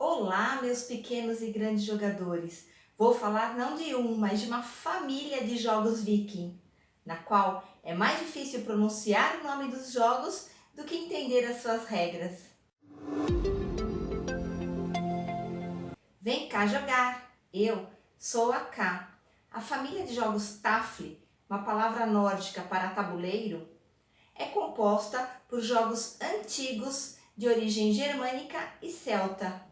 Olá, meus pequenos e grandes jogadores! Vou falar não de um, mas de uma família de jogos Viking, na qual é mais difícil pronunciar o nome dos jogos do que entender as suas regras. Vem cá jogar! Eu sou a K. A família de jogos Tafl, uma palavra nórdica para tabuleiro, é composta por jogos antigos de origem germânica e celta.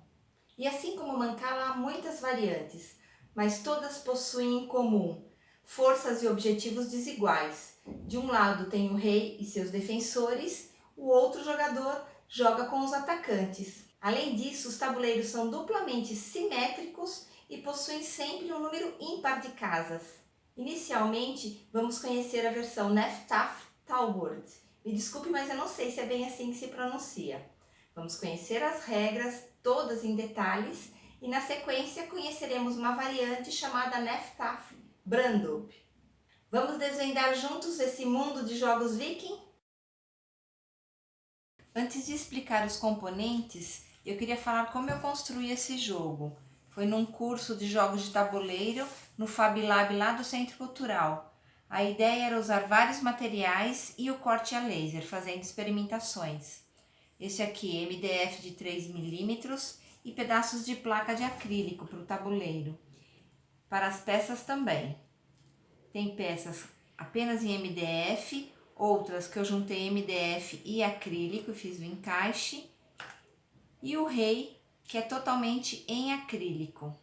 E assim como Mancala, há muitas variantes, mas todas possuem em comum forças e objetivos desiguais. De um lado tem o rei e seus defensores, o outro jogador joga com os atacantes. Além disso, os tabuleiros são duplamente simétricos e possuem sempre um número ímpar de casas. Inicialmente, vamos conhecer a versão Neftaf Talbot. Me desculpe, mas eu não sei se é bem assim que se pronuncia. Vamos conhecer as regras, todas em detalhes, e na sequência conheceremos uma variante chamada Neftaf Brandup. Vamos desvendar juntos esse mundo de jogos Viking? Antes de explicar os componentes, eu queria falar como eu construí esse jogo. Foi num curso de jogos de tabuleiro no Fab Lab lá do Centro Cultural. A ideia era usar vários materiais e o corte a laser, fazendo experimentações. Esse aqui é MDF de 3 milímetros e pedaços de placa de acrílico para o tabuleiro. Para as peças também. Tem peças apenas em MDF, outras que eu juntei MDF e acrílico e fiz o encaixe. E o rei, que é totalmente em acrílico.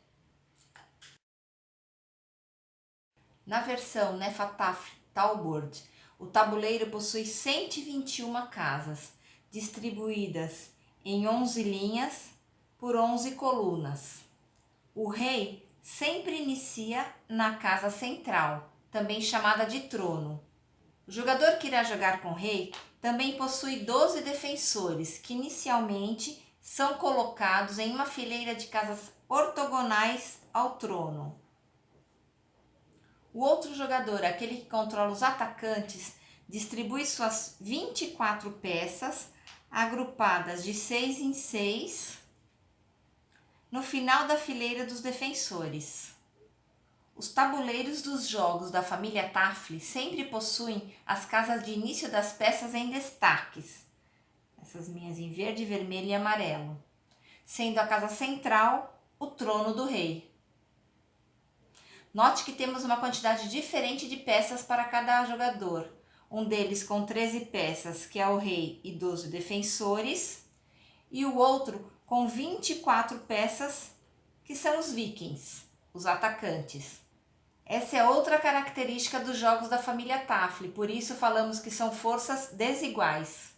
Na versão Nefataf Talbot, o tabuleiro possui 121 casas, distribuídas em 11 linhas por 11 colunas. O rei sempre inicia na casa central, também chamada de trono. O jogador que irá jogar com o rei também possui 12 defensores, que inicialmente são colocados em uma fileira de casas ortogonais ao trono. O outro jogador, aquele que controla os atacantes, distribui suas 24 peças, agrupadas de 6 em 6, no final da fileira dos defensores. Os tabuleiros dos jogos da família Tafl sempre possuem as casas de início das peças em destaques, essas minhas em verde, vermelho e amarelo, sendo a casa central o trono do rei. Note que temos uma quantidade diferente de peças para cada jogador. Um deles com 13 peças, que é o rei, e 12 defensores. E o outro com 24 peças, que são os vikings, os atacantes. Essa é outra característica dos jogos da família Tafl, por isso falamos que são forças desiguais.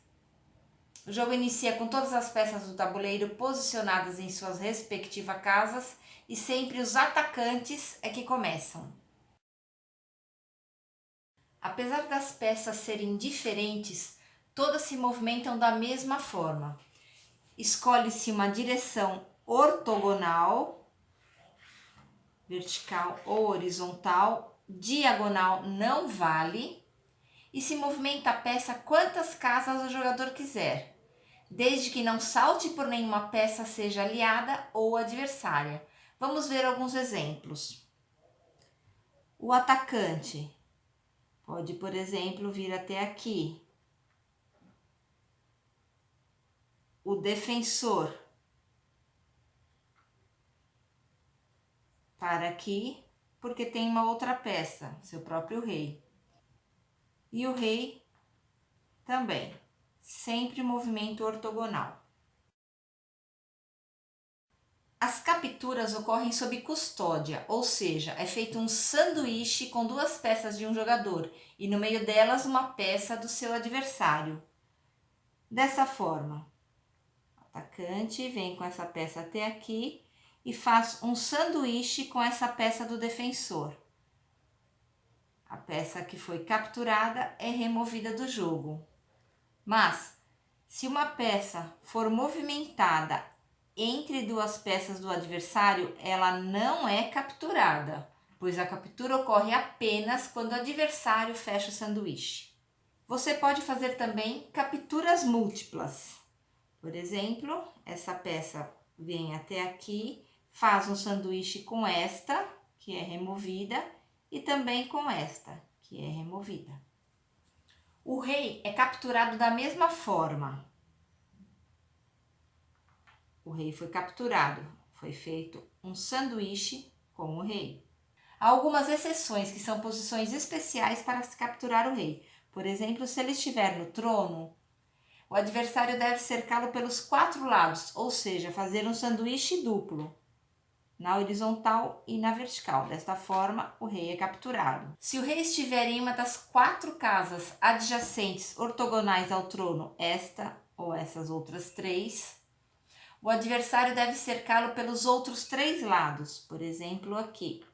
O jogo inicia com todas as peças do tabuleiro posicionadas em suas respectivas casas e sempre os atacantes é que começam. Apesar das peças serem diferentes, todas se movimentam da mesma forma. Escolhe-se uma direção ortogonal, vertical ou horizontal, diagonal não vale, e se movimenta a peça quantas casas o jogador quiser, desde que não salte por nenhuma peça, seja aliada ou adversária. Vamos ver alguns exemplos. O atacante pode, por exemplo, vir até aqui. O defensor para aqui, porque tem uma outra peça, seu próprio rei. E o rei também, sempre movimento ortogonal. As capturas ocorrem sob custódia, ou seja, é feito um sanduíche com duas peças de um jogador e no meio delas uma peça do seu adversário. Dessa forma, o atacante vem com essa peça até aqui e faz um sanduíche com essa peça do defensor. A peça que foi capturada é removida do jogo. Mas, se uma peça for movimentada entre duas peças do adversário, ela não é capturada, pois a captura ocorre apenas quando o adversário fecha o sanduíche. Você pode fazer também capturas múltiplas. Por exemplo, essa peça vem até aqui, faz um sanduíche com esta, que é removida, e também com esta, que é removida. O rei é capturado da mesma forma. O rei foi capturado, foi feito um sanduíche com o rei. Há algumas exceções, que são posições especiais para se capturar o rei. Por exemplo, se ele estiver no trono, o adversário deve cercá-lo pelos 4 lados, ou seja, fazer um sanduíche duplo, na horizontal e na vertical. Desta forma, o rei é capturado. Se o rei estiver em uma das 4 casas adjacentes ortogonais ao trono, esta ou essas outras 3, o adversário deve cercá-lo pelos outros 3 lados, por exemplo, aqui,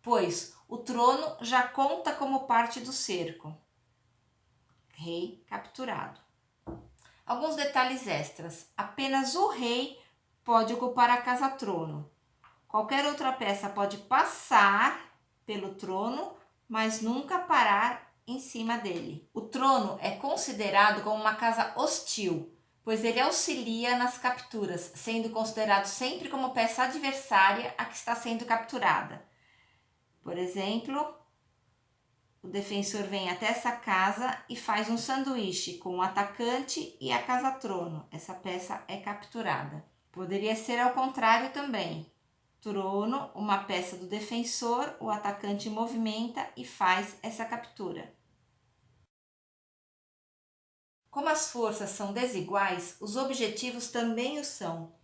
pois o trono já conta como parte do cerco. Rei capturado. Alguns detalhes extras. Apenas o rei pode ocupar a casa-trono. Qualquer outra peça pode passar pelo trono, mas nunca parar em cima dele. O trono é considerado como uma casa hostil, pois ele auxilia nas capturas, sendo considerado sempre como peça adversária a que está sendo capturada. Por exemplo, o defensor vem até essa casa e faz um sanduíche com o atacante e a casa-trono. Essa peça é capturada. Poderia ser ao contrário também. Trono, uma peça do defensor, o atacante movimenta e faz essa captura. Como as forças são desiguais, os objetivos também o são.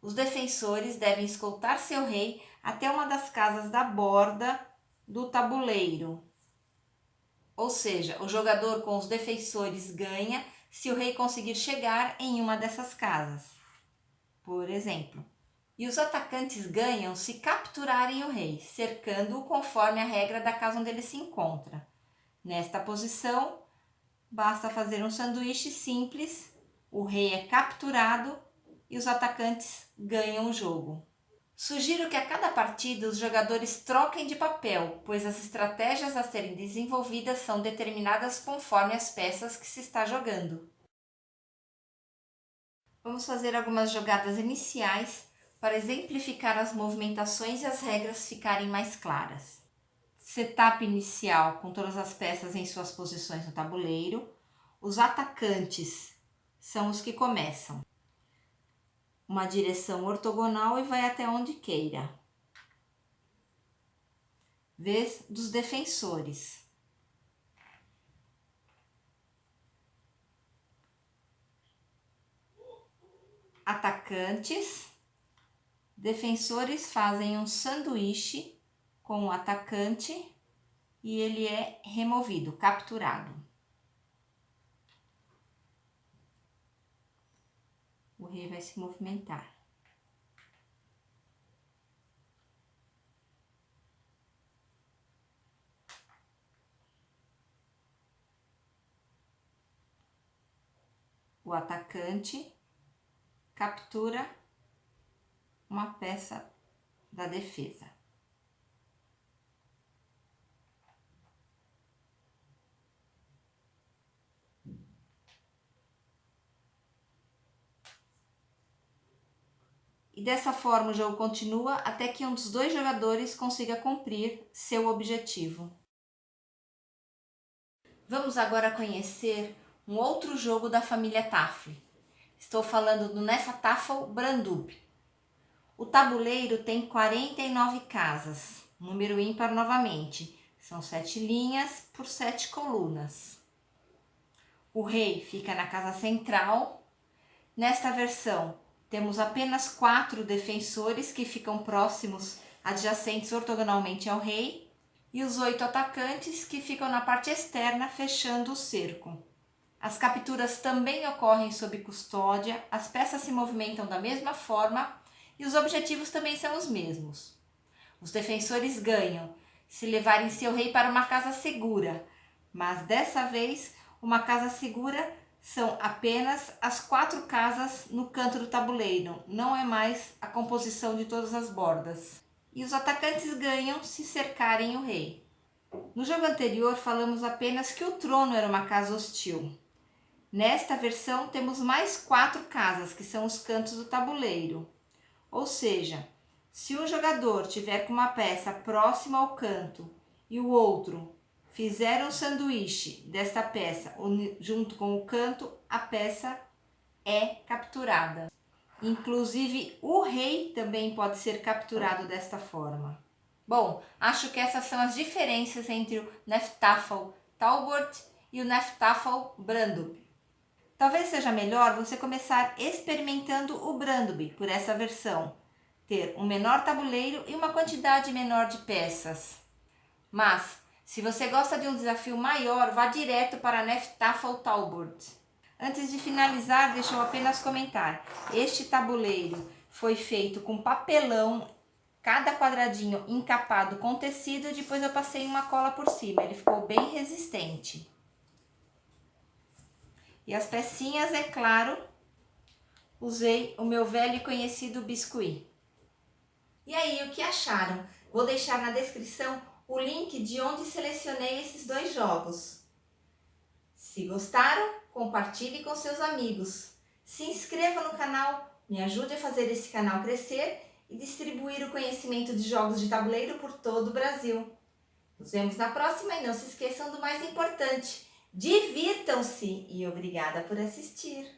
Os defensores devem escoltar seu rei até uma das casas da borda do tabuleiro. Ou seja, o jogador com os defensores ganha se o rei conseguir chegar em uma dessas casas, por exemplo. E os atacantes ganham se capturarem o rei, cercando-o conforme a regra da casa onde ele se encontra. Nesta posição, basta fazer um sanduíche simples, o rei é capturado e os atacantes ganham o jogo. Sugiro que a cada partida os jogadores troquem de papel, pois as estratégias a serem desenvolvidas são determinadas conforme as peças que se está jogando. Vamos fazer algumas jogadas iniciais para exemplificar as movimentações e as regras ficarem mais claras. Setup inicial com todas as peças em suas posições no tabuleiro. Os atacantes são os que começam. Uma direção ortogonal e vai até onde queira. Vez dos defensores. Atacantes. Defensores fazem um sanduíche com o atacante e ele é removido, capturado. O rei vai se movimentar. O atacante captura uma peça da defesa. E dessa forma o jogo continua até que um dos 2 jogadores consiga cumprir seu objetivo. Vamos agora conhecer um outro jogo da família Tafel. Estou falando do Nefatafel Brandub. O tabuleiro tem 49 casas, número ímpar novamente. São 7 linhas por 7 colunas. O rei fica na casa central. Nesta versão, temos apenas 4 defensores que ficam próximos, adjacentes ortogonalmente ao rei, e os 8 atacantes que ficam na parte externa, fechando o cerco. As capturas também ocorrem sob custódia, as peças se movimentam da mesma forma e os objetivos também são os mesmos. Os defensores ganham se levarem seu rei para uma casa segura, mas dessa vez uma casa segura são apenas as 4 casas no canto do tabuleiro, não é mais a composição de todas as bordas. E os atacantes ganham se cercarem o rei. No jogo anterior falamos apenas que o trono era uma casa hostil. Nesta versão temos mais 4 casas, que são os cantos do tabuleiro. Ou seja, se um jogador tiver com uma peça próxima ao canto e o outro fizer um sanduíche desta peça junto com o canto, a peça é capturada. Inclusive, o rei também pode ser capturado desta forma. Bom, acho que essas são as diferenças entre o Hnefatafl Talbot e o Hnefatafl Brandub. Talvez seja melhor você começar experimentando o Brandub por essa versão, ter um menor tabuleiro e uma quantidade menor de peças. Mas, se você gosta de um desafio maior, vá direto para Hnefatafl Talbot. Antes de finalizar, deixa eu apenas comentar. Este tabuleiro foi feito com papelão, cada quadradinho encapado com tecido, e depois eu passei uma cola por cima. Ele ficou bem resistente. E as pecinhas, é claro, usei o meu velho e conhecido biscuit. E aí, o que acharam? Vou deixar na descrição o link de onde selecionei esses 2 jogos. Se gostaram, compartilhe com seus amigos. Se inscreva no canal, me ajude a fazer esse canal crescer e distribuir o conhecimento de jogos de tabuleiro por todo o Brasil. Nos vemos na próxima e não se esqueçam do mais importante. Divirtam-se e obrigada por assistir!